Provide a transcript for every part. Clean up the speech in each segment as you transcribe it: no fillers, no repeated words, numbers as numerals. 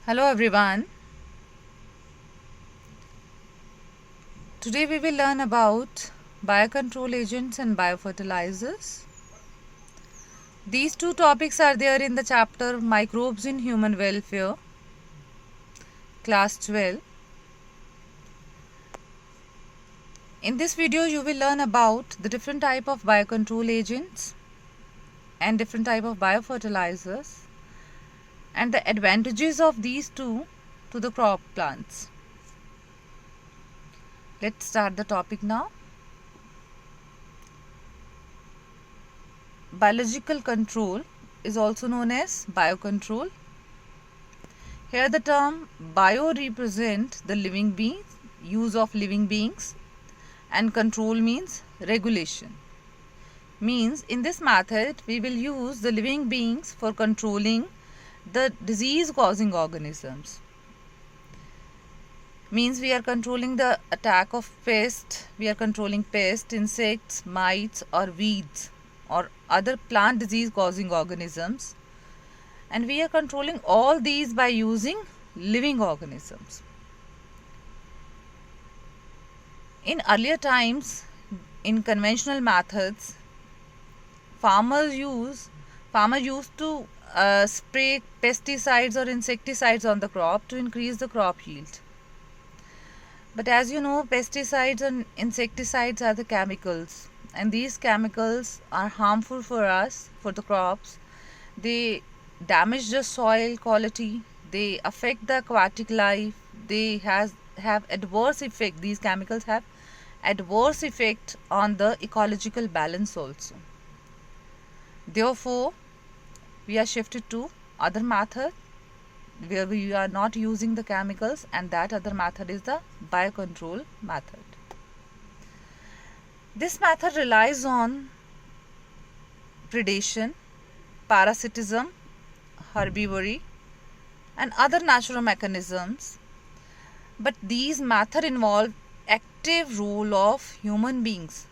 Hello everyone. Today we will learn about biocontrol agents and biofertilizers. These two topics are there in the chapter Microbes in Human Welfare, class 12. In this video you will learn about the different type of biocontrol agents and different type of biofertilizers and the advantages of these two to the crop plants. Let's start the topic now. Biological control is also known as biocontrol. Here the term bio represents the living beings, use of living beings, and control means regulation. Means in this method we will use the living beings for controlling the disease causing organisms. Means we are controlling the attack of pest, we are controlling pest, insects, mites or weeds or other plant disease causing organisms, and we are controlling all these by using living organisms. In earlier times, in conventional methods, farmers used to spray pesticides or insecticides on the crop to increase the crop yield. But as you know, pesticides and insecticides are the chemicals, and these chemicals are harmful for us, for the crops. They damage the soil quality, they affect the aquatic life, they have adverse effect. These chemicals have adverse effect on the ecological balance also. Therefore, we are shifted to other method where we are not using the chemicals, and that other method is the biocontrol method. This method relies on predation, parasitism, herbivory and other natural mechanisms, but these methods involve active role of human beings.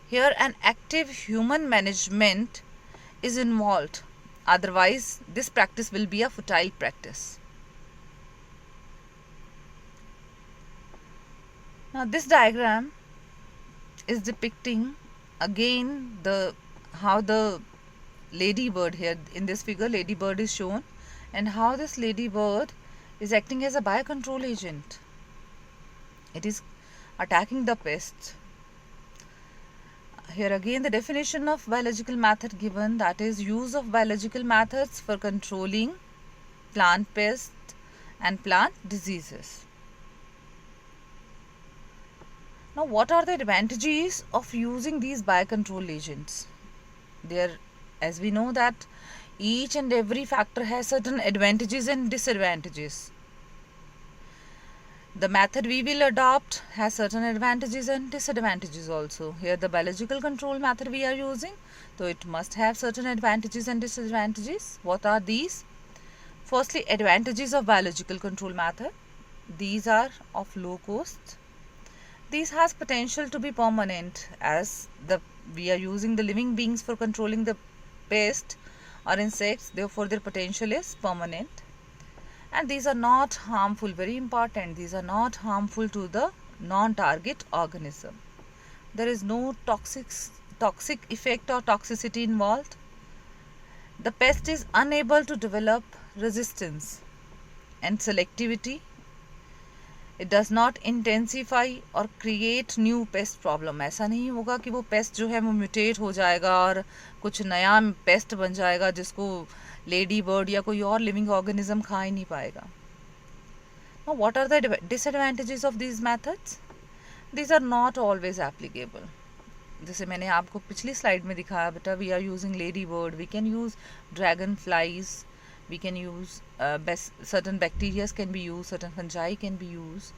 Here an active human management is involved, otherwise this practice will be a futile practice. Now this diagram is depicting again how the ladybird, here in this figure ladybird is shown, and how this ladybird is acting as a biocontrol agent. It is attacking the pests. Here again the definition of biological method given, that is use of biological methods for controlling plant pests and plant diseases. Now what are the advantages of using these biocontrol agents? There, as we know that each and every factor has certain advantages and disadvantages. The method we will adopt has certain advantages and disadvantages also. Here the biological control method we are using, so it must have certain advantages and disadvantages. What are these? Firstly, advantages of biological control method. These are of low cost. These has potential to be permanent, as we are using the living beings for controlling the pest or insects, therefore their potential is permanent. And these are not harmful, very important, these are not harmful to the non-target organism. There is no toxic effect or toxicity involved. The pest is unable to develop resistance and selectivity. It does not intensify or create new pest problem. ऐसा नहीं होगा कि वो pest जो है वो mutate हो जाएगा और कुछ नया pest बन जाएगा जिसको लेडी बर्ड या कोई और लिविंग ऑर्गेनिज्म खा ही नहीं पाएगा. Now what are the disadvantages of these methods? These are not always applicable. जैसे मैंने आपको पिछली स्लाइड में दिखाया बेटा, we are using ladybird, we can use dragonflies, we can use certain bacteria can be used, certain fungi can be used,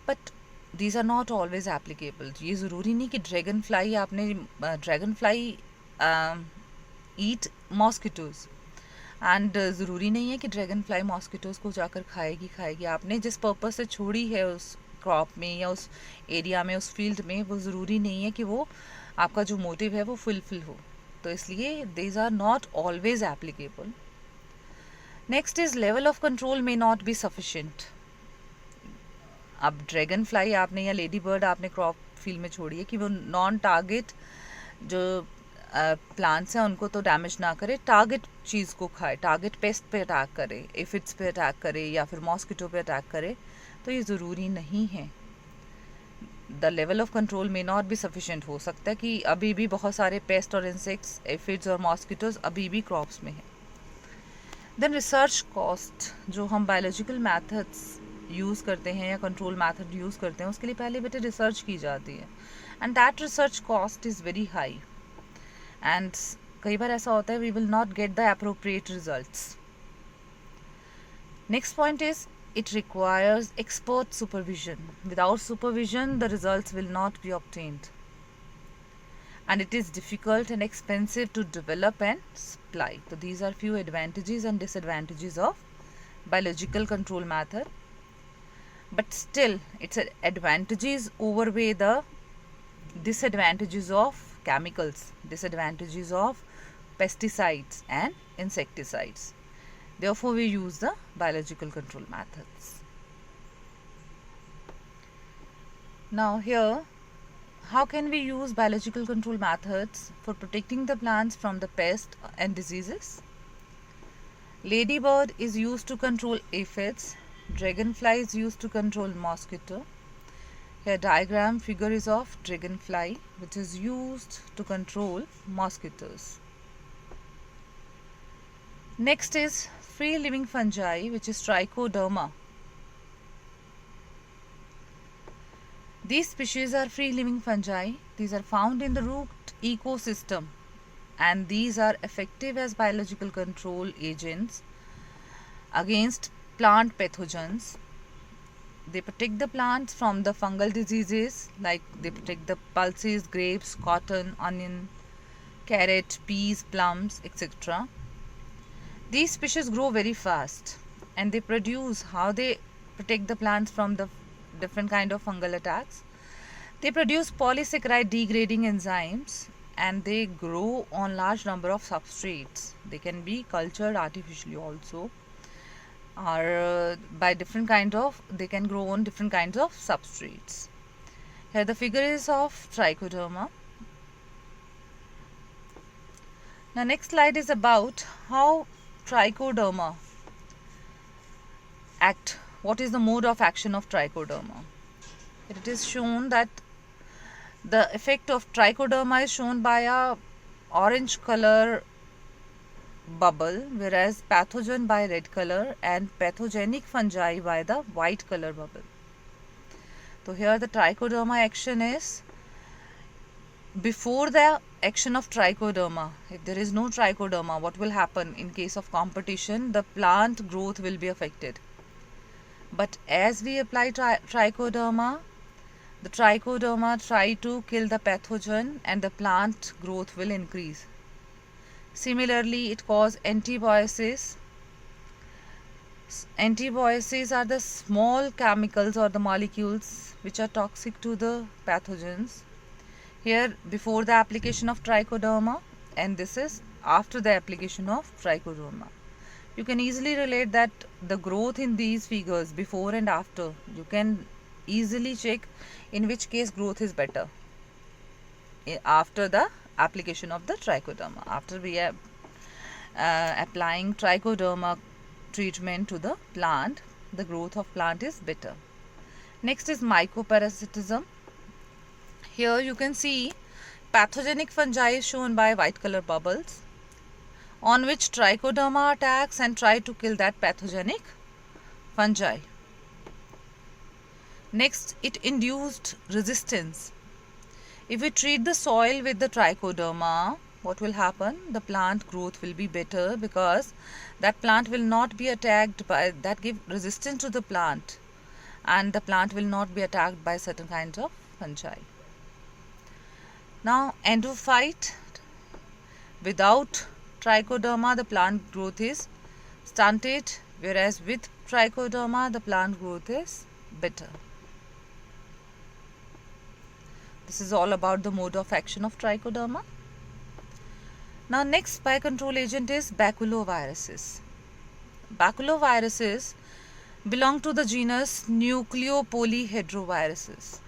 but these are not always applicable. ये ज़रूरी नहीं कि ड्रैगन फ्लाई आपने dragon fly eat mosquitoes, and ज़रूरी नहीं है कि dragon fly mosquitoes को जाकर खाएगी. आपने जिस पर्पज़ से छोड़ी है उस क्रॉप में या उस एरिया में, उस फील्ड में, वो ज़रूरी नहीं है कि वो आपका जो मोटिव है वो फुलफिल हो. तो इसलिए these are not always applicable. Next is level of control may not be sufficient. अब ड्रैगन फ्लाई आपने या लेडी बर्ड आपने क्रॉप फील्ड में छोड़ी है कि वो नॉन टारगेट जो प्लांट्स हैं उनको तो डैमेज ना करे, टारगेट चीज़ को खाए, टारगेट पेस्ट पे अटैक करे, एफिड्स पे अटैक करे या फिर मॉस्किटो पे अटैक करे, तो ये ज़रूरी नहीं है. The level of control may not be sufficient. हो सकता है कि अभी भी बहुत सारे पेस्ट और इंसेक्ट्स, एफिड्स और मॉस्किटोज अभी भी क्रॉप्स में हैं. देन रिसर्च कॉस्ट, जो हम बायोलॉजिकल मैथड्स यूज़ करते हैं या कंट्रोल मैथड यूज़ करते हैं उसके लिए पहले बेटे रिसर्च की जाती है, and that research cost is very high, and कई बार ऐसा होता है we will not get the appropriate results. Next point is it requires expert supervision. Without supervision, the results will not be obtained. And it is difficult and expensive to develop and supply. So these are few advantages and disadvantages of biological control method. But still, its advantages outweigh the disadvantages of chemicals, disadvantages of pesticides and insecticides. Therefore, we use the biological control methods. Now here, how can we use biological control methods for protecting the plants from the pests and diseases? Ladybird is used to control aphids. Dragonfly is used to control mosquito. Here diagram figure is of dragonfly, which is used to control mosquitoes. Next is free living fungi, which is Trichoderma. These species are free living fungi. These are found in the root ecosystem, and these are effective as biological control agents against plant pathogens. They protect the plants from the fungal diseases, like they protect the pulses, grapes, cotton, onion, carrot, peas, plums, etc. These species grow very fast, and they produce, how they protect the plants from the different kind of fungal attacks. They produce polysaccharide degrading enzymes, and they grow on large number of substrates. They can be cultured artificially also, or by different kind of, they can grow on different kinds of substrates. Here the figure is of Trichoderma. Now next slide is about how Trichoderma act. What is the mode of action of Trichoderma? It is shown that the effect of Trichoderma is shown by a orange color bubble, whereas pathogen by red color and pathogenic fungi by the white color bubble. So here the Trichoderma action is before the action of Trichoderma. If there is no Trichoderma, what will happen in case of competition? The plant growth will be affected. But as we apply Trichoderma, the Trichoderma try to kill the pathogen and the plant growth will increase. Similarly, it causes antibiosis. Antibiosis are the small chemicals or the molecules which are toxic to the pathogens. Here before the application of Trichoderma, and this is after the application of Trichoderma. You can easily relate that the growth in these figures before and after. You can easily check in which case growth is better after the application of the Trichoderma. After we are applying Trichoderma treatment to the plant, the growth of plant is better. Next is mycoparasitism. Here you can see pathogenic fungi is shown by white color bubbles, on which Trichoderma attacks and try to kill that pathogenic fungi. Next, it induced resistance. If we treat the soil with the Trichoderma, what will happen? The plant growth will be better, because that plant will not be attacked by, that give resistance to the plant, and the plant will not be attacked by certain kinds of fungi. Now endophyte, without Trichoderma the plant growth is stunted, whereas with Trichoderma the plant growth is better. This is all about the mode of action of Trichoderma. Now next biocontrol agent is baculoviruses. Baculoviruses belong to the genus Nucleopolyhedroviruses.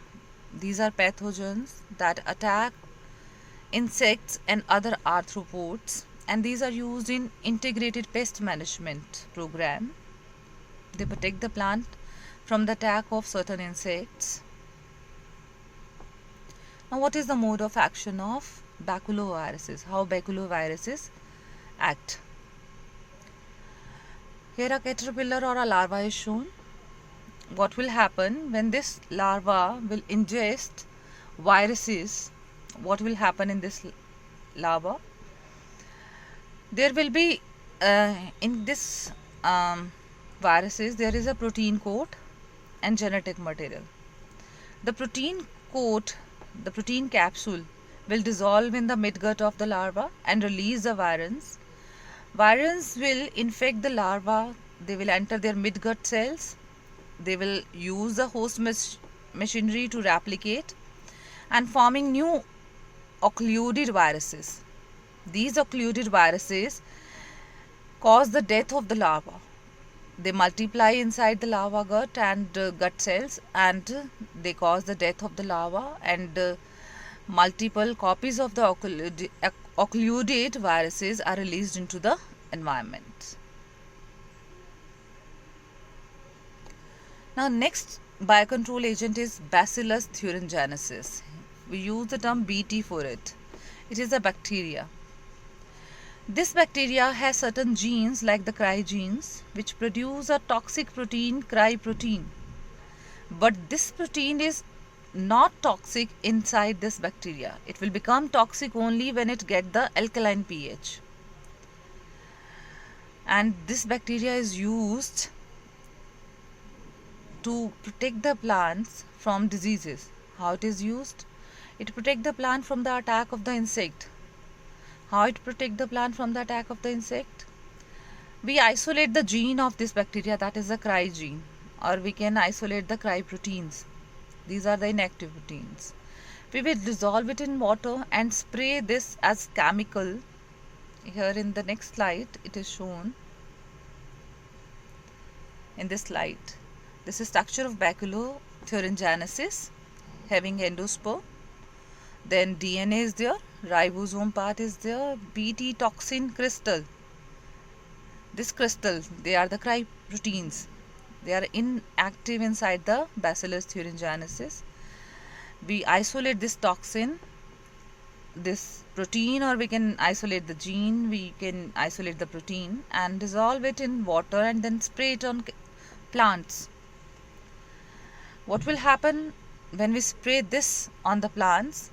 These are pathogens that attack insects and other arthropods, and these are used in integrated pest management program. They protect the plant from the attack of certain insects. Now, what is the mode of action of baculoviruses? How baculoviruses act? Here a caterpillar or a larva is shown. What will happen when this larva will ingest viruses? What will happen in this larva? There will be in this viruses there is a protein coat and genetic material. The protein coat, the protein capsule will dissolve in the midgut of the larva and release the virions. Virions will infect the larva. They will enter their midgut cells. They will use the host machinery to replicate and forming new occluded viruses. These occluded viruses cause the death of the larva. They multiply inside the larva gut and gut cells, and they cause the death of the larva, and multiple copies of the occluded viruses are released into the environment. Now, next biocontrol agent is Bacillus thuringiensis. We use the term BT for it. It is a bacteria. This bacteria has certain genes like the cry genes which produce a toxic protein, cry protein. But this protein is not toxic inside this bacteria. It will become toxic only when it gets the alkaline pH. And this bacteria is used to protect the plants from diseases. How it is used? It protects the plant from the attack of the insect. How it protects the plant from the attack of the insect? We isolate the gene of this bacteria, that is the cry gene, or we can isolate the cry proteins. These are the inactive proteins. We will dissolve it in water and spray this as chemical. Here in the next slide it is shown. In this slide, this is structure of Bacillus thuringiensis having endospore. Then DNA is there, ribosome part is there, BT toxin crystal. This crystal, they are the cry proteins. They are inactive inside the Bacillus thuringiensis. We isolate this toxin, this protein, or we can isolate the gene, we can isolate the protein and dissolve it in water and then spray it on plants. What will happen when we spray this on the plants?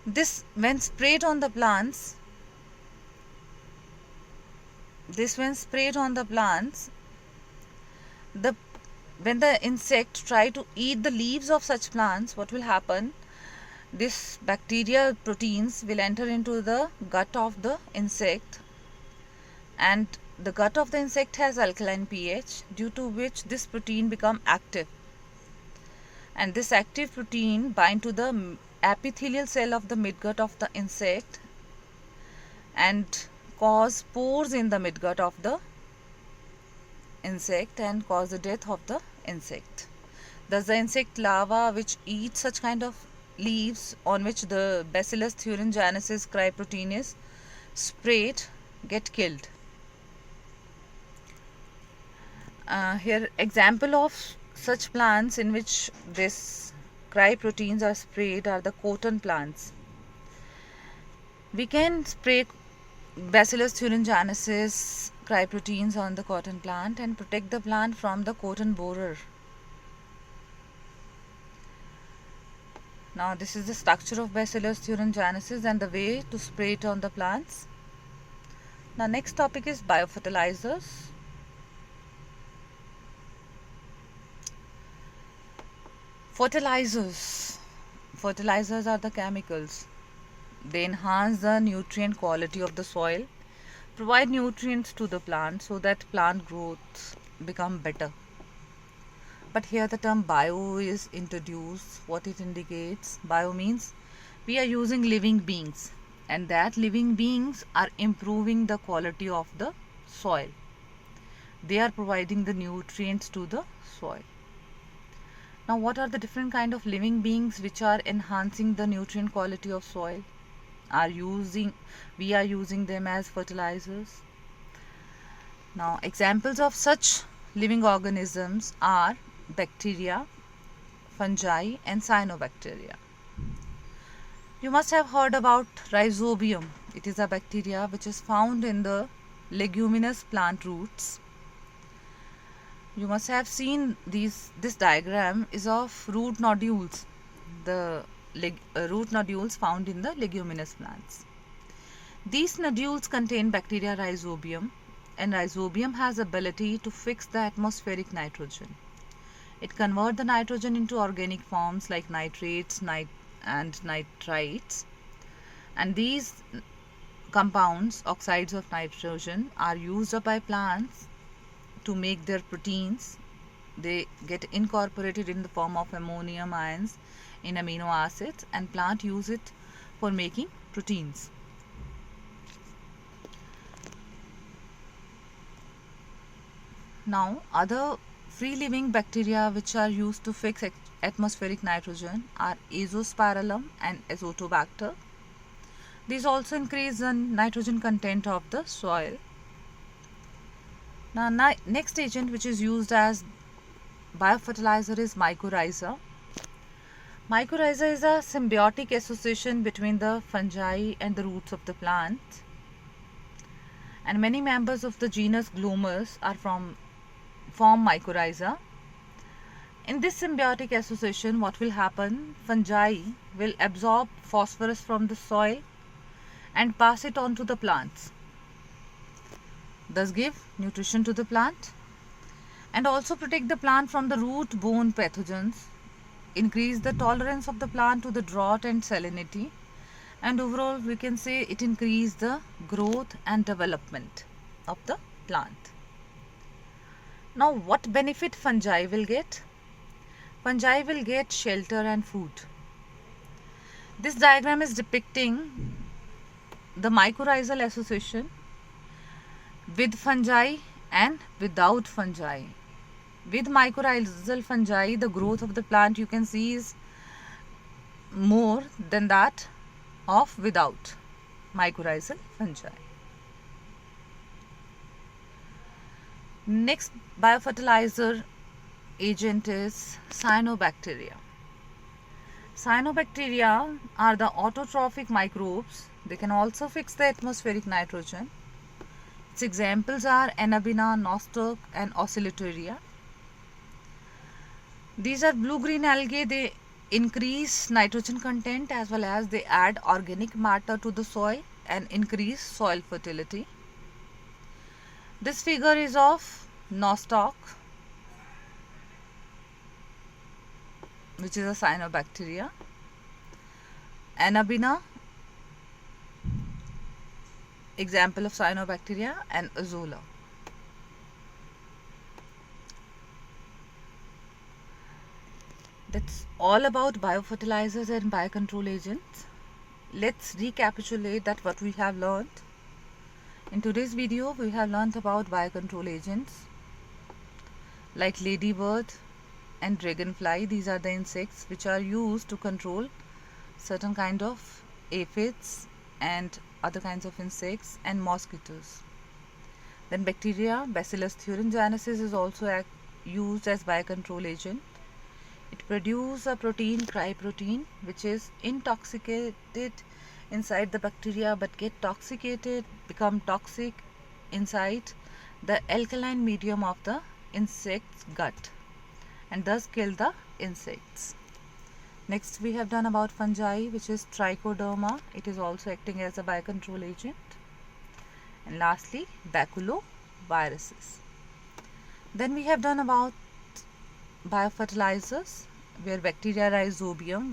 This when sprayed on the plants, when the insect try to eat the leaves of such plants, what will happen? This bacteria proteins will enter into the gut of the insect, and the gut of the insect has alkaline pH, due to which this protein become active, and this active protein bind to the epithelial cell of the midgut of the insect and cause pores in the midgut of the insect and cause the death of the insect. Thus the insect larva which eats such kind of leaves on which the Bacillus thuringiensis cry protein is sprayed get killed. Here example of such plants in which this cry proteins are sprayed are the cotton plants. We can spray Bacillus thuringiensis cry proteins on the cotton plant and protect the plant from the cotton borer. Now this is the structure of Bacillus thuringiensis and the way to spray it on the plants. Now next topic is biofertilizers. Fertilizers are the chemicals. They enhance the nutrient quality of the soil, provide nutrients to the plant so that plant growth become better. But here the term bio is introduced. What it indicates? Bio means we are using living beings, and that living beings are improving the quality of the soil. They are providing the nutrients to the soil. Now, what are the different kind of living beings which are enhancing the nutrient quality of soil? We are using them as fertilizers. Now, examples of such living organisms are bacteria, fungi, and cyanobacteria. You must have heard about rhizobium. It is a bacteria which is found in the leguminous plant roots. You must have seen this diagram is of root nodules, the root nodules found in the leguminous plants. These nodules contain bacteria rhizobium, and rhizobium has ability to fix the atmospheric nitrogen. It converts the nitrogen into organic forms like nitrates and nitrites, and these compounds, oxides of nitrogen, are used up by plants to make their proteins. They get incorporated in the form of ammonium ions in amino acids, and plant use it for making proteins. Now, other free living bacteria which are used to fix atmospheric nitrogen are Azospirillum and Azotobacter. These also increase the nitrogen content of the soil. Now, next agent which is used as biofertilizer is mycorrhiza. Mycorrhiza is a symbiotic association between the fungi and the roots of the plant, and many members of the genus Glomus are form mycorrhiza. In this symbiotic association, what will happen? Fungi will absorb phosphorus from the soil and pass it on to the plants, thus give nutrition to the plant, and also protect the plant from the root-borne pathogens, increase the tolerance of the plant to the drought and salinity, and overall we can say it increases the growth and development of the plant. Now, what benefit fungi will get? Fungi will get shelter and food. This diagram is depicting the mycorrhizal association with fungi and without fungi. With mycorrhizal fungi, the growth of the plant you can see is more than that of without mycorrhizal fungi. Next biofertilizer agent is cyanobacteria. Cyanobacteria are the autotrophic microbes. They can also fix the atmospheric nitrogen. Its examples are Anabaena, nostoc, and Oscillatoria. These are blue-green algae. They increase nitrogen content as well as they add organic matter to the soil and increase soil fertility. This figure is of nostoc, which is a cyanobacteria, Anabaena, example of cyanobacteria, and Azolla. That's all about biofertilizers and biocontrol agents. Let's recapitulate that what we have learned. In today's video, we have learned about biocontrol agents like ladybird and dragonfly. These are the insects which are used to control certain kind of aphids and other kinds of insects and mosquitoes. Then bacteria, Bacillus thuringiensis, is also used as biocontrol agent. It produces a protein, cryprotein, which is intoxicated inside the bacteria but get become toxic inside the alkaline medium of the insect's gut and thus kill the insects. Next, we have done about fungi, which is Trichoderma. It is also acting as a biocontrol agent. And lastly, baculoviruses. Then we have done about biofertilizers, where bacteria rhizobium,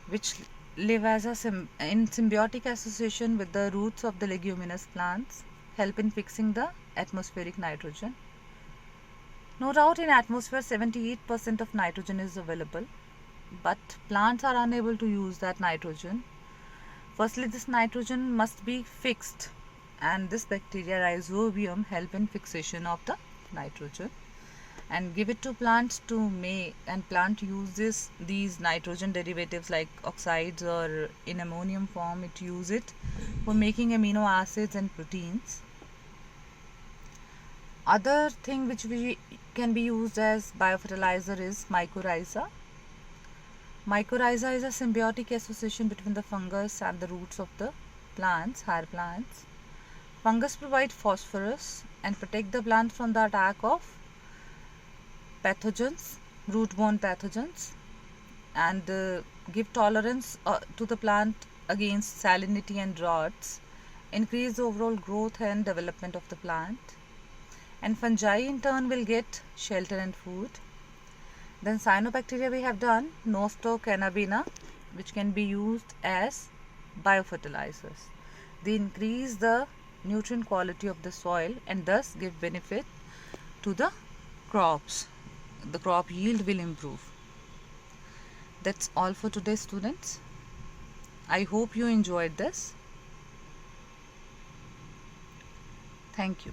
which live as in symbiotic association with the roots of the leguminous plants, help in fixing the atmospheric nitrogen. No doubt in atmosphere 78% of nitrogen is available, but plants are unable to use that nitrogen. Firstly, this nitrogen must be fixed and this bacteria rhizobium help in fixation of the nitrogen and give it to plants to make, and plant uses these nitrogen derivatives like oxides or in ammonium form it use it for making amino acids and proteins. Other thing which we can be used as biofertilizer is mycorrhiza. Mycorrhiza is a symbiotic association between the fungus and the roots of the plants, higher plants. Fungus provide phosphorus and protect the plant from the attack of pathogens, root-borne pathogens, and give tolerance to the plant against salinity and droughts, increase the overall growth and development of the plant. And fungi in turn will get shelter and food. Then cyanobacteria we have done, Nostocanabina, which can be used as biofertilizers. They increase the nutrient quality of the soil and thus give benefit to the crops. The crop yield will improve. That's all for today, students. I hope you enjoyed this. Thank you.